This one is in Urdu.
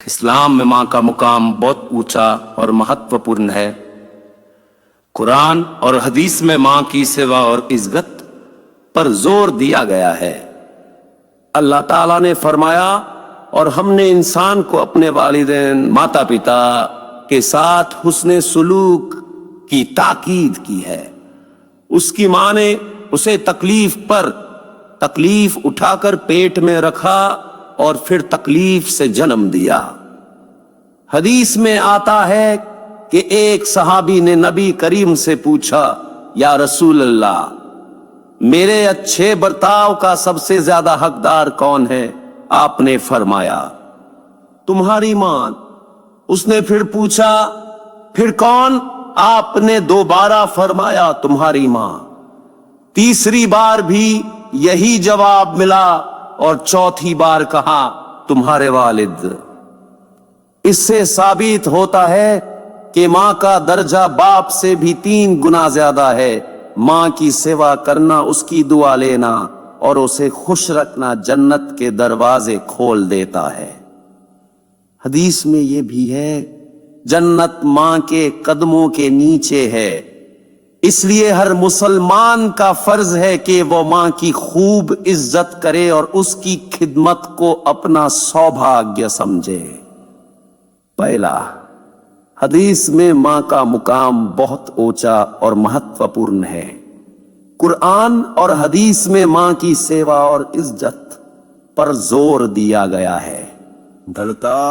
اسلام میں ماں کا مقام بہت اونچا اور مہتوپورن ہے۔ قرآن اور حدیث میں ماں کی سوا اور عزت پر زور دیا گیا ہے۔ اللہ تعالیٰ نے فرمایا، اور ہم نے انسان کو اپنے والدین ماتا پتا کے ساتھ حسن سلوک کی تاکید کی ہے۔ اس کی ماں نے اسے تکلیف اٹھا کر پیٹ میں رکھا اور پھر تکلیف سے جنم دیا۔ حدیث میں آتا ہے کہ ایک صحابی نے نبی کریم سے پوچھا، یا رسول اللہ، میرے اچھے برتاؤ کا سب سے زیادہ حقدار کون ہے؟ آپ نے فرمایا، تمہاری ماں۔ اس نے پھر پوچھا، پھر کون؟ آپ نے دوبارہ فرمایا، تمہاری ماں۔ تیسری بار بھی یہی جواب ملا اور چوتھی بار کہا، تمہارے والد۔ اس سے ثابت ہوتا ہے کہ ماں کا درجہ باپ سے بھی 3 گنا زیادہ ہے۔ ماں کی سیوا کرنا، اس کی دعا لینا اور اسے خوش رکھنا جنت کے دروازے کھول دیتا ہے۔ حدیث میں یہ بھی ہے، جنت ماں کے قدموں کے نیچے ہے۔ اس لیے ہر مسلمان کا فرض ہے کہ وہ ماں کی خوب عزت کرے اور اس کی خدمت کو اپنا سوبھاگیہ سمجھے۔ پہلا، حدیث میں ماں کا مقام بہت اونچا اور مہتوپورن ہے۔ قرآن اور حدیث میں ماں کی سیوا اور عزت پر زور دیا گیا ہے۔ درتا